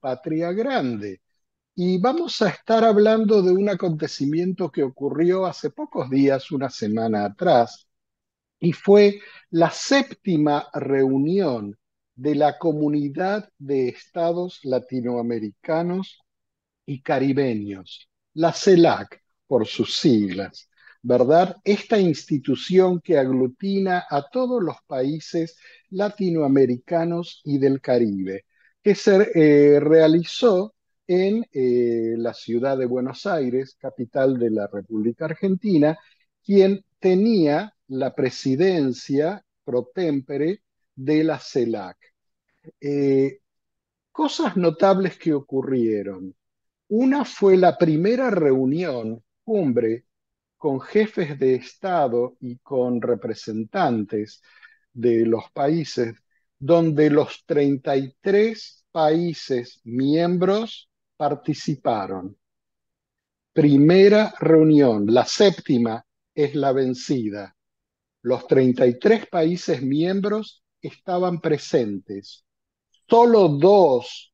Patria Grande. Y vamos a estar hablando de un acontecimiento que ocurrió hace pocos días, una semana atrás, y fue la séptima reunión de la Comunidad de Estados Latinoamericanos y Caribeños, la CELAC por sus siglas, ¿verdad? Esta institución que aglutina a todos los países latinoamericanos y del Caribe, que se realizó en la ciudad de Buenos Aires, capital de la República Argentina, quien tenía la presidencia pro tempore de la CELAC. Eh, Cosas notables que ocurrieron. Una fue la primera reunión, cumbre, con jefes de Estado y con representantes de los países, donde los 33 países miembros participaron. Primera reunión, la séptima es la vencida. Los 33 países miembros estaban presentes. Solo dos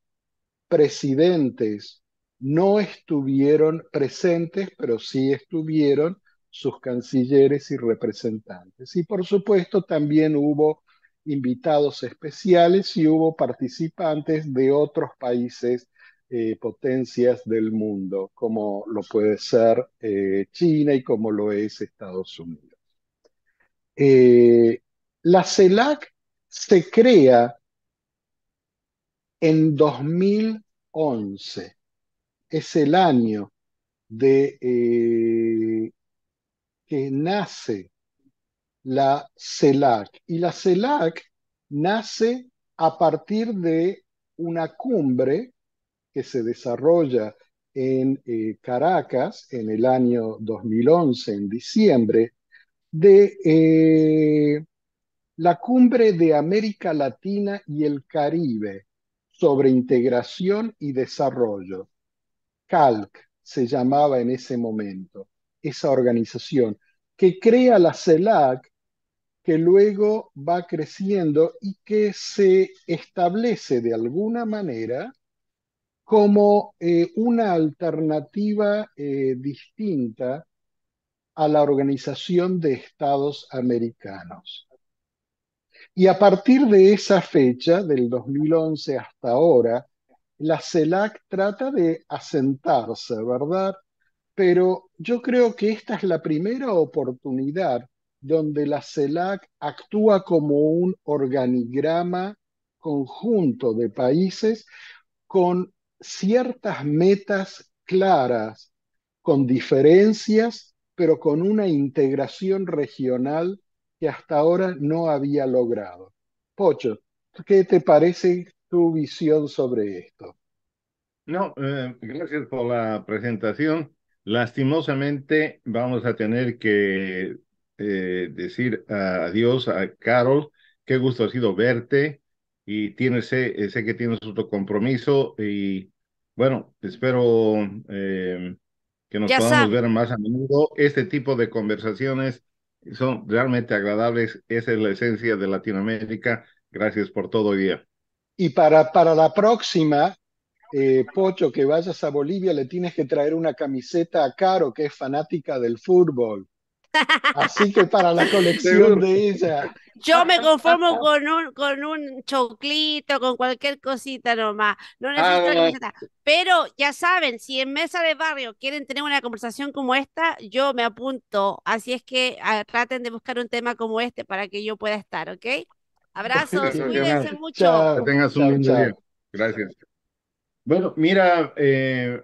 presidentes no estuvieron presentes, pero sí estuvieron sus cancilleres y representantes. Y por supuesto también hubo invitados especiales y hubo participantes de otros países, potencias del mundo, como lo puede ser China y como lo es Estados Unidos. Eh, la CELAC se crea en 2011, es el año de que nace la CELAC. Y la CELAC nace a partir de una cumbre que se desarrolla en Caracas en el año 2011, en diciembre, de la cumbre de América Latina y el Caribe sobre integración y desarrollo. CALC se llamaba en ese momento, esa organización que crea la CELAC, que luego va creciendo y que se establece de alguna manera como una alternativa distinta a la Organización de Estados Americanos. Y a partir de esa fecha, del 2011 hasta ahora, la CELAC trata de asentarse, ¿verdad? Pero yo creo que esta es la primera oportunidad donde la CELAC actúa como un organigrama conjunto de países con ciertas metas claras, con diferencias, pero con una integración regional que hasta ahora no había logrado. Pocho, ¿qué te parece tu visión sobre esto? No, gracias por la presentación. Lastimosamente vamos a tener que decir adiós a Carol. Qué gusto ha sido verte y sé que tienes otro compromiso y bueno, espero que nos Ya podamos sabe. ver más a menudo. Este tipo de conversaciones son realmente agradables. Esa es la esencia de Latinoamérica. Gracias por todo hoy día. Y para la próxima, Pocho, que vayas a Bolivia, le tienes que traer una camiseta a Caro, que es fanática del fútbol. Así que para la colección Seguro. de ella. Yo me conformo con un choclito, con cualquier cosita nomás. No necesito la Ah, camiseta. Pero ya saben, si en mesa de barrio quieren tener una conversación como esta, yo me apunto. Así es que traten de buscar un tema como este para que yo pueda estar, ¿ok? Abrazos, sensacional. cuídense mucho. Que Chao, tengas un chao, lindo día. chao. Gracias. Bueno, mira,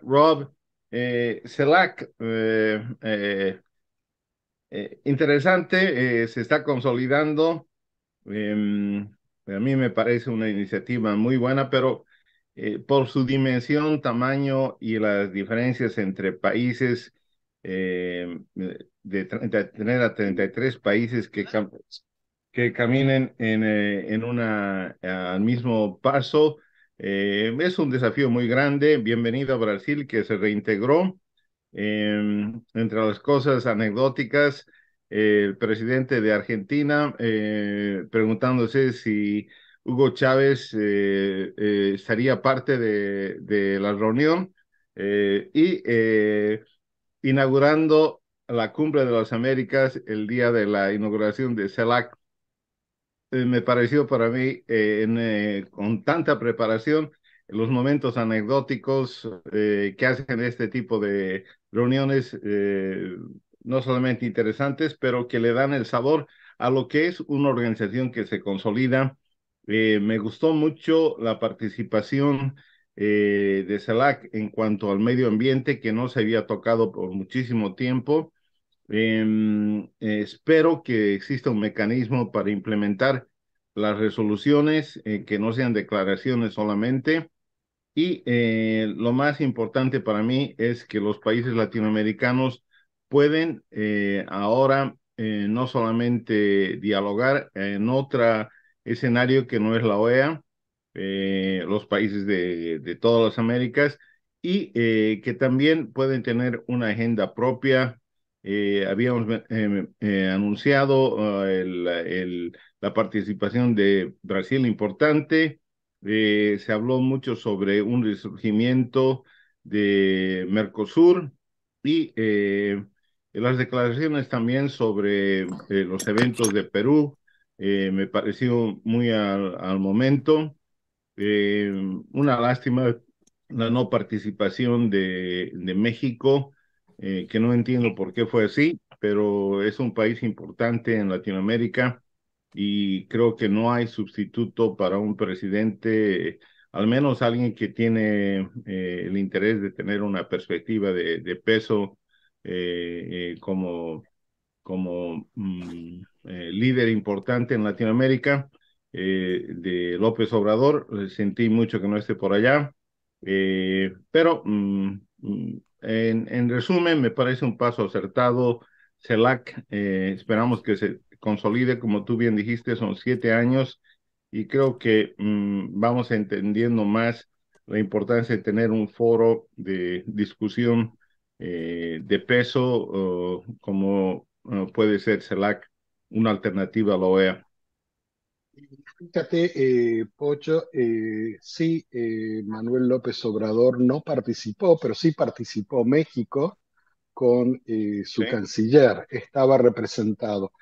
Rob, CELAC, interesante, se está consolidando. eh, a mí me parece una iniciativa muy buena, pero por su dimensión, tamaño y las diferencias entre países, tener a 33 países que caminen al mismo paso. Es un desafío muy grande. Bienvenido a Brasil, que se reintegró. Entre las cosas anecdóticas, el presidente de Argentina preguntándose si Hugo Chávez estaría parte de la reunión y inaugurando la Cumbre de las Américas el día de la inauguración de CELAC. Me pareció para mí, con tanta preparación, los momentos anecdóticos que hacen este tipo de reuniones, no solamente interesantes, pero que le dan el sabor a lo que es una organización que se consolida. Me gustó mucho la participación de CELAC en cuanto al medio ambiente, que no se había tocado por muchísimo tiempo. Espero que exista un mecanismo para implementar las resoluciones, que no sean declaraciones solamente. Y lo más importante para mí es que los países latinoamericanos pueden ahora no solamente dialogar en otro escenario que no es la OEA, los países de todas las Américas, y que también pueden tener una agenda propia. Habíamos anunciado la participación de Brasil importante. Se habló mucho sobre un resurgimiento de Mercosur y las declaraciones también sobre los eventos de Perú. Me pareció muy al momento. Eh, una lástima la no participación de México, que no entiendo por qué fue así, pero es un país importante en Latinoamérica y creo que no hay sustituto para un presidente, al menos alguien que tiene el interés de tener una perspectiva de peso como líder importante en Latinoamérica, de López Obrador. Sentí mucho que no esté por allá, pero en resumen, me parece un paso acertado. CELAC, esperamos que se consolide, como tú bien dijiste, son 7 años y creo que vamos entendiendo más la importancia de tener un foro de discusión de peso, como puede ser CELAC, una alternativa a la OEA. Fíjate, Pocho, sí, Manuel López Obrador no participó, pero sí participó México con su Sí, canciller, estaba representado.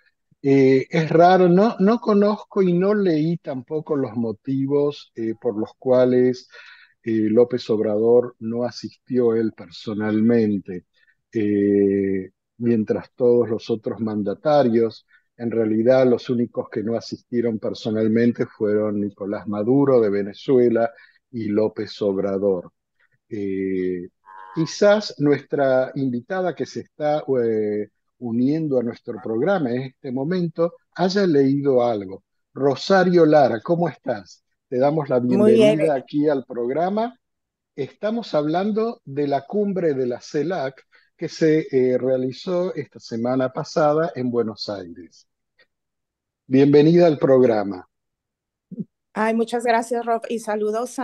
Es raro, no conozco y no leí tampoco los motivos por los cuales López Obrador no asistió él personalmente, mientras todos los otros mandatarios, en realidad los únicos que no asistieron personalmente fueron Nicolás Maduro de Venezuela y López Obrador. Eh, Quizás nuestra invitada que se está uniendo a nuestro programa en este momento haya leído algo. Rosario Lara, ¿cómo estás? Te damos la Muy bien, bienvenida aquí al programa. Estamos hablando de la cumbre de la CELAC que se realizó esta semana pasada en Buenos Aires. Bienvenida al programa. ay, muchas gracias, Rob, y saludos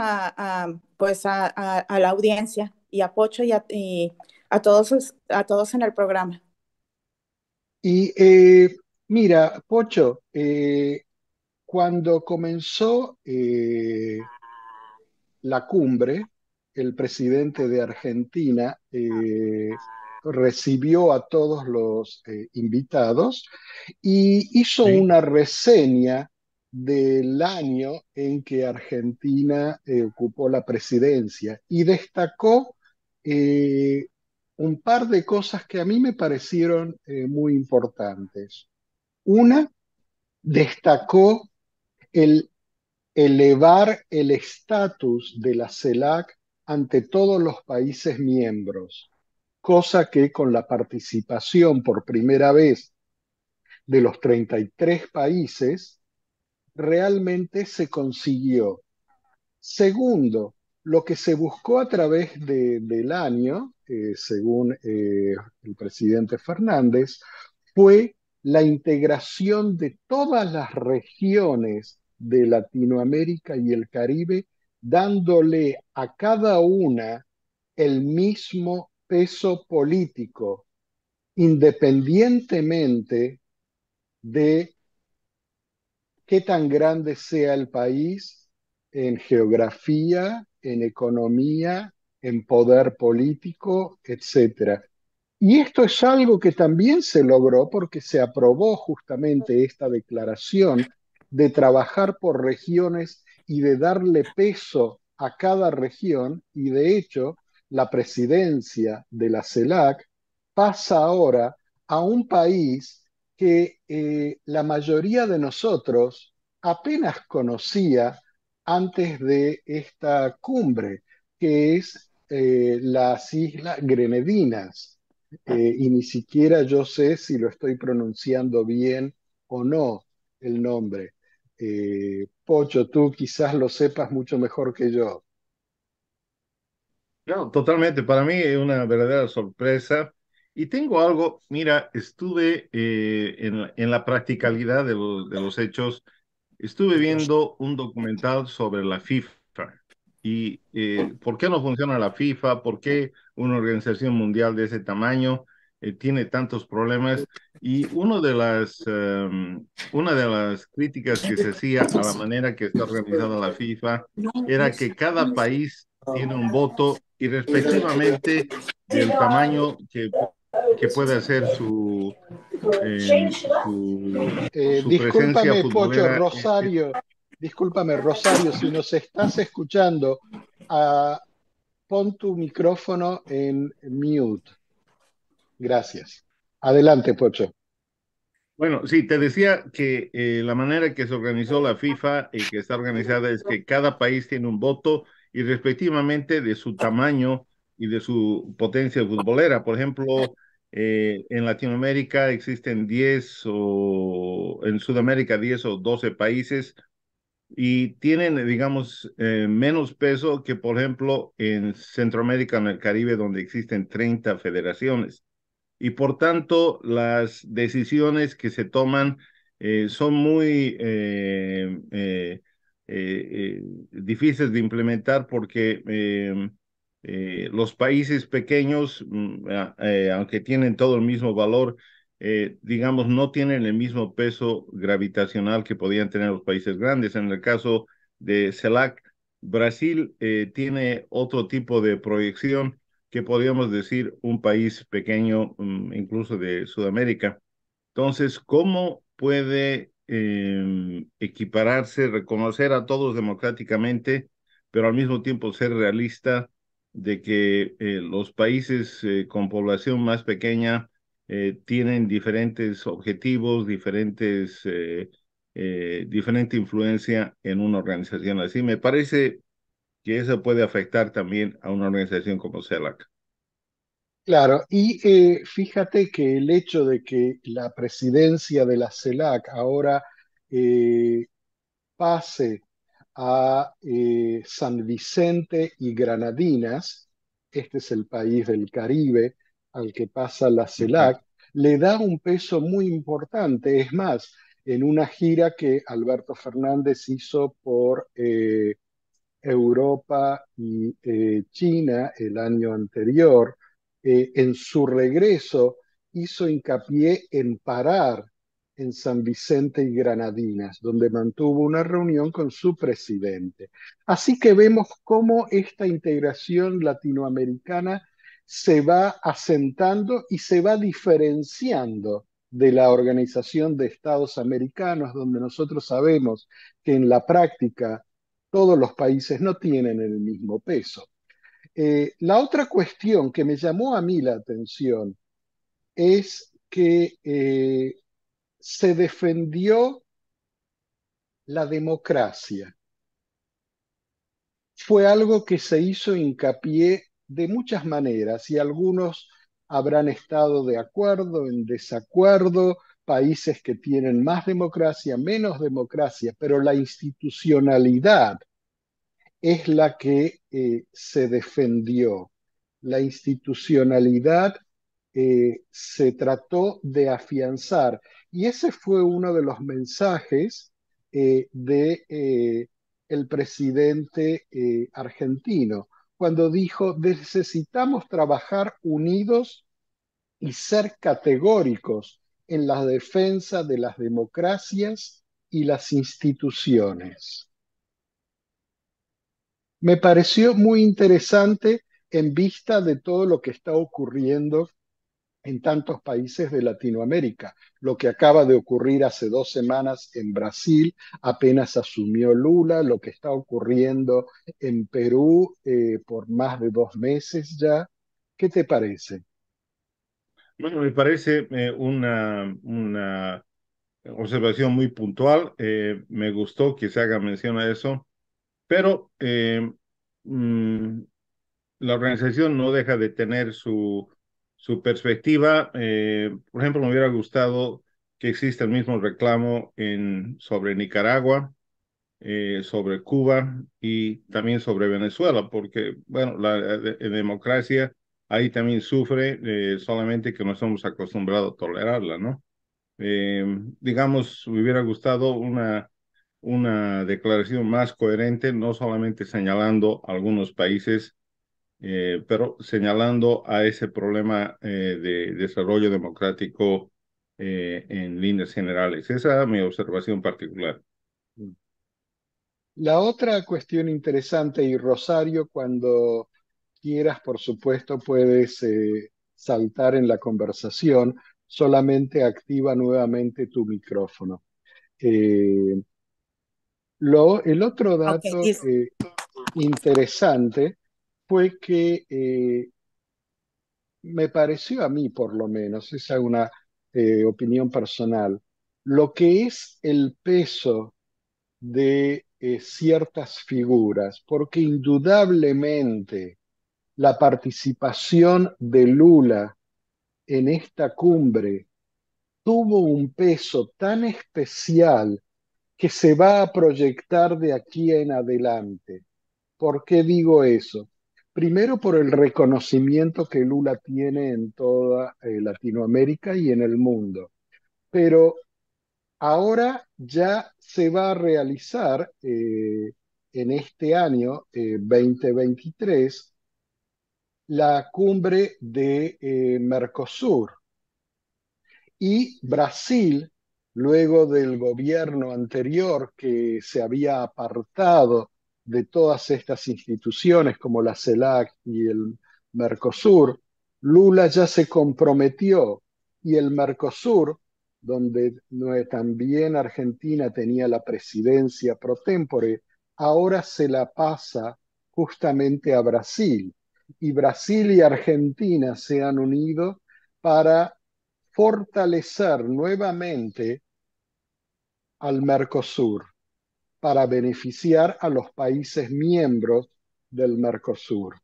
pues a la audiencia y a Pocho y a todos en el programa. Y mira, Pocho, cuando comenzó la cumbre, el presidente de Argentina recibió a todos los invitados y hizo sí, una reseña del año en que Argentina ocupó la presidencia y destacó eh, un par de cosas que a mí me parecieron muy importantes. Una, destacó el elevar el estatus de la CELAC ante todos los países miembros, cosa que con la participación por primera vez de los 33 países realmente se consiguió. Segundo, lo que se buscó a través del año, según el presidente Fernández, fue la integración de todas las regiones de Latinoamérica y el Caribe, dándole a cada una el mismo peso político, independientemente de qué tan grande sea el país en geografía, en economía, en poder político, etcétera. Y esto es algo que también se logró porque se aprobó justamente esta declaración de trabajar por regiones y de darle peso a cada región. Y de hecho, la presidencia de la CELAC pasa ahora a un país que la mayoría de nosotros apenas conocía antes de esta cumbre, que es las Islas Grenadinas. Y ni siquiera yo sé si lo estoy pronunciando bien o no el nombre. Pocho, tú quizás lo sepas mucho mejor que yo. No, totalmente. Para mí es una verdadera sorpresa. Y tengo algo, mira, estuve en la practicalidad de los hechos. Estuve viendo un documental sobre la FIFA y por qué no funciona la FIFA, por qué una organización mundial de ese tamaño tiene tantos problemas. Y una de las críticas que se hacía a la manera que está organizada la FIFA era que cada país tiene un voto y respectivamente del tamaño que puede hacer su presencia Discúlpame, Pocho, futbolera. Discúlpame, Rosario, si nos estás escuchando, ah, pon tu micrófono en mute. Gracias. Adelante, Pocho. Bueno, sí, te decía que la manera que se organizó la FIFA y que está organizada es que cada país tiene un voto y respectivamente de su tamaño y de su potencia futbolera. Por ejemplo, en Latinoamérica existen 10 o en Sudamérica 10 o 12 países y tienen, digamos, menos peso que, por ejemplo, en Centroamérica, en el Caribe, donde existen 30 federaciones y por tanto las decisiones que se toman son muy difíciles de implementar porque los países pequeños, aunque tienen todo el mismo valor, digamos, no tienen el mismo peso gravitacional que podían tener los países grandes. En el caso de CELAC, Brasil tiene otro tipo de proyección que podríamos decir un país pequeño, incluso de Sudamérica. Entonces, ¿cómo puede equipararse, reconocer a todos democráticamente, pero al mismo tiempo ser realista de que los países con población más pequeña tienen diferentes objetivos, diferente influencia en una organización así? Me parece que eso puede afectar también a una organización como CELAC. Claro, y fíjate que el hecho de que la presidencia de la CELAC ahora eh, pase a San Vicente y Granadinas, este es el país del Caribe al que pasa la CELAC, le da un peso muy importante. Es más, en una gira que Alberto Fernández hizo por Europa y China el año anterior, en su regreso hizo hincapié en parar en San Vicente y Granadinas, donde mantuvo una reunión con su presidente. Así que vemos cómo esta integración latinoamericana se va asentando y se va diferenciando de la Organización de Estados Americanos, donde nosotros sabemos que en la práctica todos los países no tienen el mismo peso. La otra cuestión que me llamó a mí la atención es que se defendió la democracia. Fue algo que se hizo hincapié de muchas maneras y algunos habrán estado de acuerdo, en desacuerdo, países que tienen más democracia, menos democracia, pero la institucionalidad es la que se defendió. La institucionalidad se trató de afianzar y ese fue uno de los mensajes de el presidente argentino cuando dijo necesitamos trabajar unidos y ser categóricos en la defensa de las democracias y las instituciones. Me pareció muy interesante en vista de todo lo que está ocurriendo en tantos países de Latinoamérica. Lo que acaba de ocurrir hace 2 semanas en Brasil, apenas asumió Lula, lo que está ocurriendo en Perú por más de 2 meses ya. ¿Qué te parece? Bueno, me parece una observación muy puntual. Me gustó que se haga mención a eso, pero mm, la organización no deja de tener su perspectiva. Por ejemplo, me hubiera gustado que exista el mismo reclamo sobre Nicaragua, sobre Cuba y también sobre Venezuela, porque, bueno, la democracia ahí también sufre, solamente que no estamos acostumbrados a tolerarla, ¿no? Digamos, me hubiera gustado una declaración más coherente, no solamente señalando algunos países, pero señalando a ese problema de desarrollo democrático en líneas generales. Esa es mi observación particular. La otra cuestión interesante, y Rosario, cuando quieras, por supuesto, puedes saltar en la conversación, solamente activa nuevamente tu micrófono. Eh, el otro Ok, dato interesante fue que me pareció a mí, por lo menos, esa es una opinión personal, lo que es el peso de ciertas figuras, porque indudablemente la participación de Lula en esta cumbre tuvo un peso tan especial que se va a proyectar de aquí en adelante. ¿Por qué digo eso? Primero por el reconocimiento que Lula tiene en toda Latinoamérica y en el mundo, pero ahora ya se va a realizar en este año 2023 la cumbre de Mercosur. Y Brasil, luego del gobierno anterior que se había apartado de todas estas instituciones como la CELAC y el Mercosur, Lula ya se comprometió y el Mercosur, donde también Argentina tenía la presidencia pro tempore, ahora se la pasa justamente a Brasil. Y Brasil y Argentina se han unido para fortalecer nuevamente al Mercosur para beneficiar a los países miembros del Mercosur.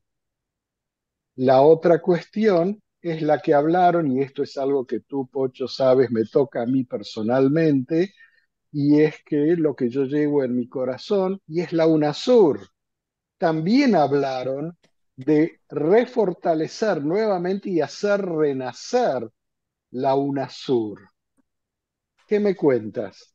La otra cuestión es la que hablaron, y esto es algo que tú, Pocho, sabes, me toca a mí personalmente, y es que lo que yo llevo en mi corazón, y es la UNASUR. También hablaron de refortalecer nuevamente y hacer renacer la UNASUR. ¿Qué me cuentas?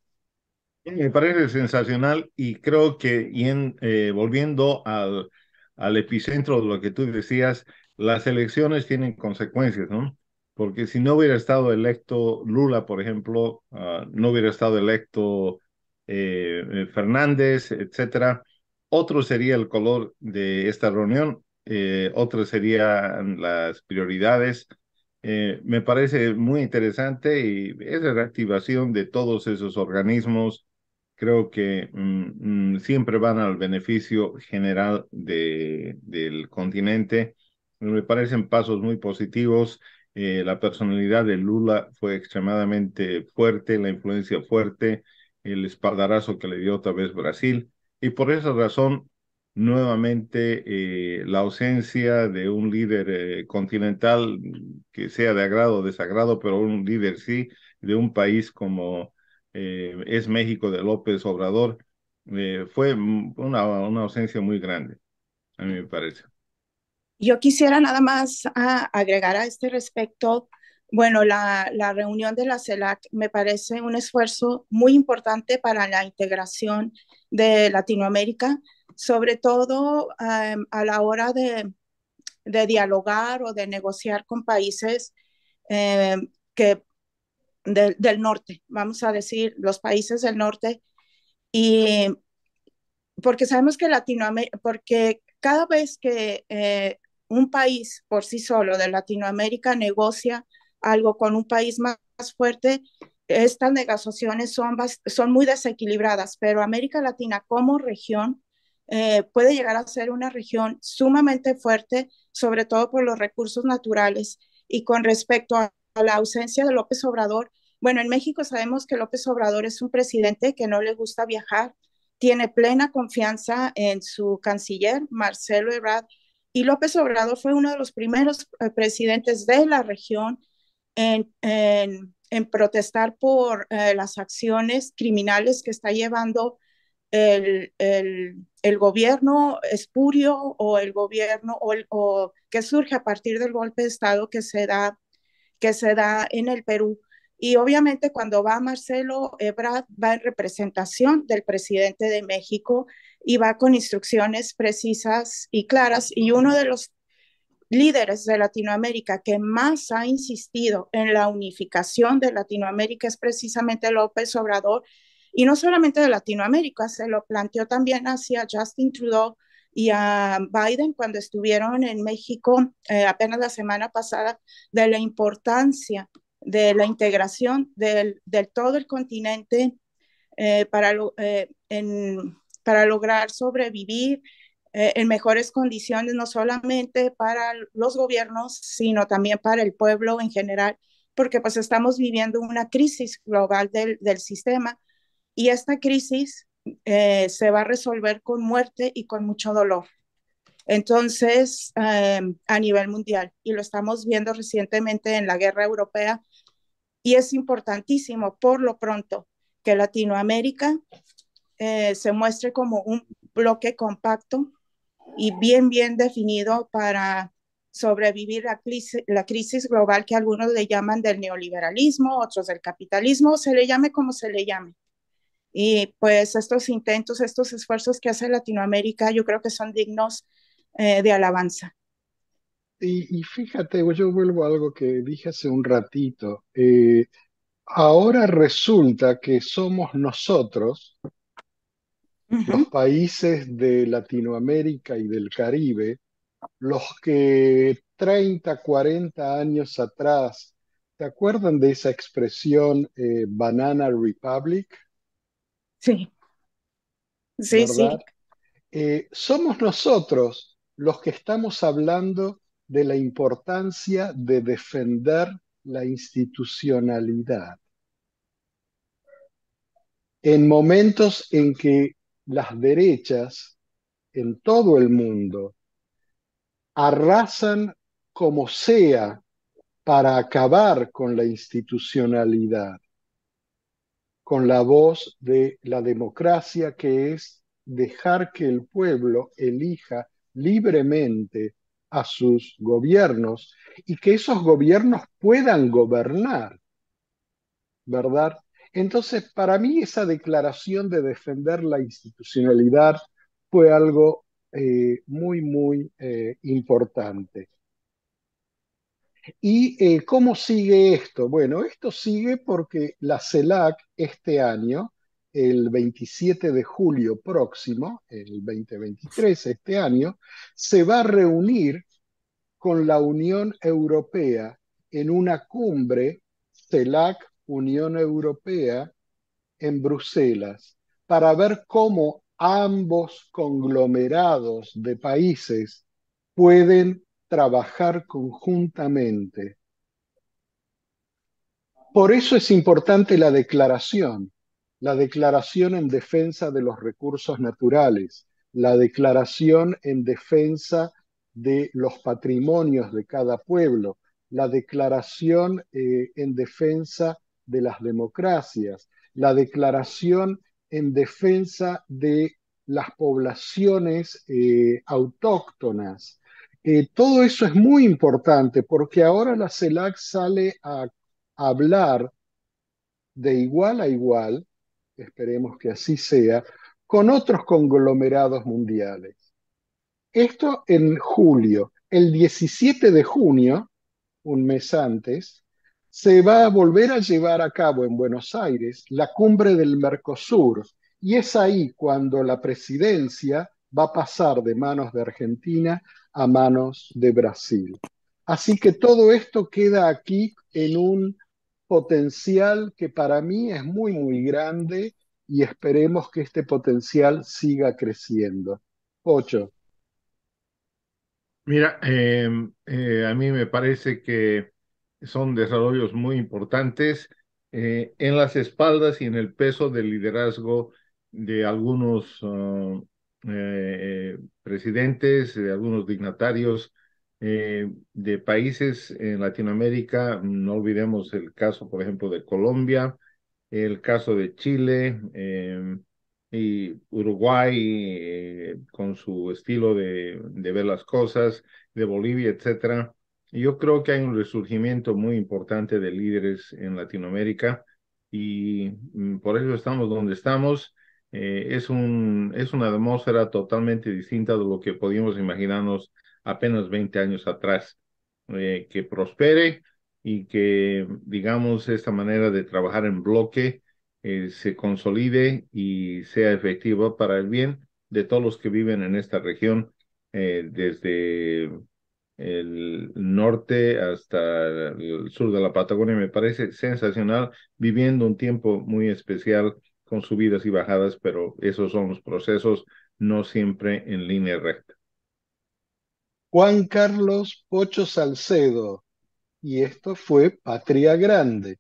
Me parece sensacional y creo que volviendo al epicentro de lo que tú decías, las elecciones tienen consecuencias, ¿no? Porque si no hubiera estado electo Lula, por ejemplo, no hubiera estado electo Fernández, etcétera, otro sería el color de esta reunión, otras serían las prioridades. Me parece muy interesante y esa reactivación de todos esos organismos creo que siempre van al beneficio general del continente. Me parecen pasos muy positivos. La personalidad de Lula fue extremadamente fuerte, la influencia fuerte, el espaldarazo que le dio otra vez Brasil. Y por esa razón, nuevamente, la ausencia de un líder continental que sea de agrado o desagrado, pero un líder sí, de un país como es México de López Obrador, fue una ausencia muy grande, a mí me parece. Yo quisiera nada más agregar a este respecto, bueno, la reunión de la CELAC me parece un esfuerzo muy importante para la integración de Latinoamérica, sobre todo a la hora de dialogar o de negociar con países que del norte, vamos a decir, los países del norte, y porque sabemos que Latinoamérica, porque cada vez que un país por sí solo de Latinoamérica negocia algo con un país más fuerte, estas negociaciones son muy desequilibradas, pero América Latina como región puede llegar a ser una región sumamente fuerte, sobre todo por los recursos naturales. Y con respecto a la ausencia de López Obrador, bueno, en México sabemos que López Obrador es un presidente que no le gusta viajar, tiene plena confianza en su canciller, Marcelo Ebrard, y López Obrador fue uno de los primeros presidentes de la región en protestar por las acciones criminales que está llevando el gobierno espurio o el gobierno o que surge a partir del golpe de Estado que se da en el Perú. Y obviamente cuando va Marcelo Ebrard va en representación del presidente de México y va con instrucciones precisas y claras. Y uno de los líderes de Latinoamérica que más ha insistido en la unificación de Latinoamérica es precisamente López Obrador. Y no solamente de Latinoamérica, se lo planteó también hacia Justin Trudeau y a Biden cuando estuvieron en México apenas la semana pasada, de la importancia de la integración del todo el continente para lograr sobrevivir en mejores condiciones, no solamente para los gobiernos, sino también para el pueblo en general, porque pues estamos viviendo una crisis global del sistema y esta crisis se va a resolver con muerte y con mucho dolor. Entonces, a nivel mundial, y lo estamos viendo recientemente en la guerra europea, y es importantísimo por lo pronto que Latinoamérica se muestre como un bloque compacto y bien definido para sobrevivir la crisis global que algunos le llaman del neoliberalismo, otros del capitalismo, se le llame como se le llame. Y pues estos intentos, estos esfuerzos que hace Latinoamérica, yo creo que son dignos de alabanza. Y fíjate, yo vuelvo a algo que dije hace un ratito. Ahora resulta que somos nosotros, los países de Latinoamérica y del Caribe, los que 30, 40 años atrás, ¿te acuerdan de esa expresión Banana Republic? Sí, sí, ¿Verdad? sí. Somos nosotros los que estamos hablando de la importancia de defender la institucionalidad en momentos en que las derechas en todo el mundo arrasan como sea para acabar con la institucionalidad, con la voz de la democracia, que es dejar que el pueblo elija libremente a sus gobiernos y que esos gobiernos puedan gobernar, ¿verdad? Entonces, para mí esa declaración de defender la institucionalidad fue algo muy importante. ¿Y cómo sigue esto? Bueno, esto sigue porque la CELAC este año, el 27 de julio próximo, el 2023 este año, se va a reunir con la Unión Europea en una cumbre CELAC Unión Europea en Bruselas para ver cómo ambos conglomerados de países pueden trabajar conjuntamente. Por eso es importante la declaración en defensa de los recursos naturales, la declaración en defensa de los patrimonios de cada pueblo, la declaración en defensa de las democracias, la declaración en defensa de las poblaciones autóctonas. Todo eso es muy importante porque ahora la CELAC sale a hablar de igual a igual, esperemos que así sea, con otros conglomerados mundiales. Esto en julio. El 17 de junio, un mes antes, se va a volver a llevar a cabo en Buenos Aires la cumbre del Mercosur y es ahí cuando la presidencia va a pasar de manos de Argentina a manos de Brasil. Así que todo esto queda aquí en un potencial que para mí es muy, muy grande y esperemos que este potencial siga creciendo. Ocho. Mira, a mí me parece que son desarrollos muy importantes en las espaldas y en el peso del liderazgo de algunos presidentes, de algunos dignatarios de países en Latinoamérica. No olvidemos el caso, por ejemplo, de Colombia, el caso de Chile y Uruguay con su estilo de ver las cosas, de Bolivia, etcétera. Y yo creo que hay un resurgimiento muy importante de líderes en Latinoamérica y por eso estamos donde estamos. Es una atmósfera totalmente distinta de lo que podíamos imaginarnos apenas 20 años atrás. Que prospere y que, digamos, esta manera de trabajar en bloque se consolide y sea efectiva para el bien de todos los que viven en esta región, desde el norte hasta el sur de la Patagonia. Me parece sensacional, viviendo un tiempo muy especial con subidas y bajadas, pero esos son los procesos, no siempre en línea recta. Juan Carlos Pocho Salcedo, y esto fue Patria Grande.